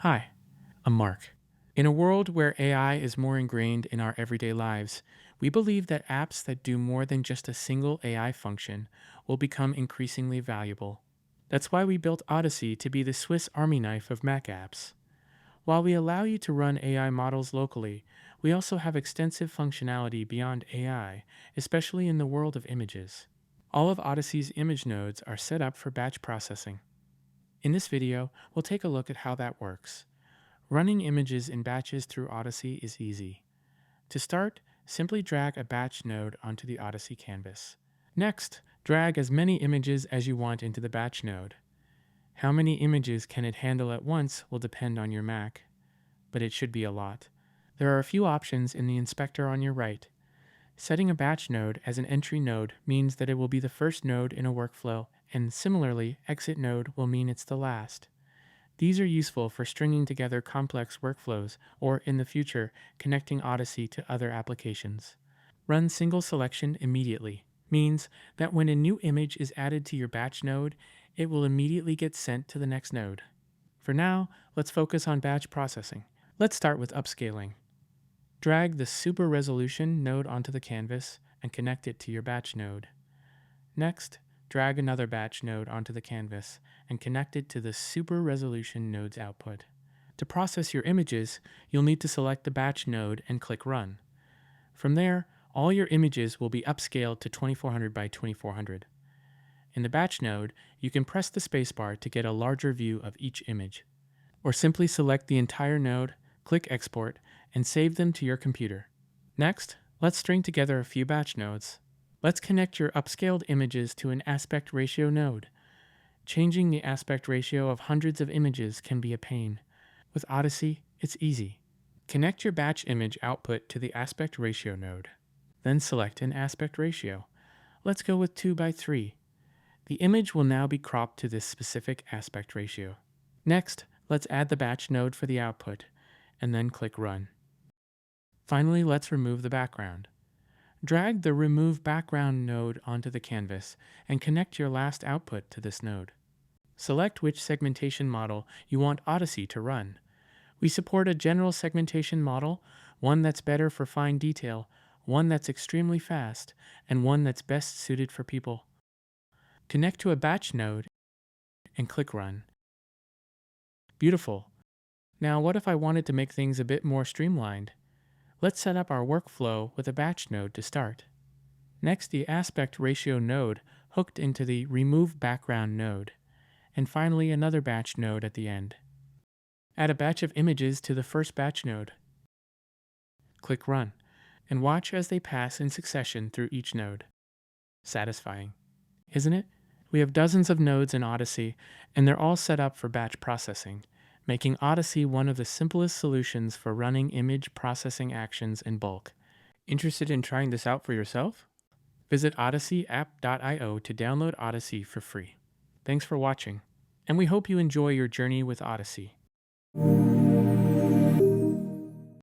Hi, I'm Mark. In a world where AI is more ingrained in our everyday lives, we believe that apps that do more than just a single AI function will become increasingly valuable. That's why we built Odyssey to be the Swiss Army knife of Mac apps. While we allow you to run AI models locally, we also have extensive functionality beyond AI, especially in the world of images. All of Odyssey's image nodes are set up for batch processing. In this video, we'll take a look at how that works. Running images in batches through Odyssey is easy. To start, simply drag a batch node onto the Odyssey canvas. Next, drag as many images as you want into the batch node. How many images can it handle at once will depend on your Mac, but it should be a lot. There are a few options in the inspector on your right. Setting a batch node as an entry node means that it will be the first node in a workflow, and similarly, exit node will mean it's the last. These are useful for stringing together complex workflows or, in the future, connecting Odyssey to other applications. Run single selection immediately means that when a new image is added to your batch node, it will immediately get sent to the next node. For now, let's focus on batch processing. Let's start with upscaling. Drag the super resolution node onto the canvas and connect it to your batch node. Next, drag another batch node onto the canvas and connect it to the super resolution node's output. To process your images, you'll need to select the batch node and click Run. From there, all your images will be upscaled to 2400 by 2400. In the batch node, you can press the spacebar to get a larger view of each image, or simply select the entire node, click Export, and save them to your computer. Next, let's string together a few batch nodes. Let's connect your upscaled images to an aspect ratio node. Changing the aspect ratio of hundreds of images can be a pain. With Odyssey, it's easy. Connect your batch image output to the aspect ratio node. Then select an aspect ratio. Let's go with 2 by 3. The image will now be cropped to this specific aspect ratio. Next, let's add the batch node for the output, and then click Run. Finally, let's remove the background. Drag the Remove Background node onto the canvas and connect your last output to this node. Select which segmentation model you want Odyssey to run. We support a general segmentation model, one that's better for fine detail, one that's extremely fast, and one that's best suited for people. Connect to a batch node and click Run. Beautiful. Now what if I wanted to make things a bit more streamlined? Let's set up our workflow with a batch node to start. Next, the aspect ratio node hooked into the Remove Background node, and finally another batch node at the end. Add a batch of images to the first batch node. Click Run, and watch as they pass in succession through each node. Satisfying, isn't it? We have dozens of nodes in Odyssey, and they're all set up for batch processing, making Odyssey one of the simplest solutions for running image processing actions in bulk. Interested in trying this out for yourself? Visit odysseyapp.io to download Odyssey for free. Thanks for watching, and we hope you enjoy your journey with Odyssey.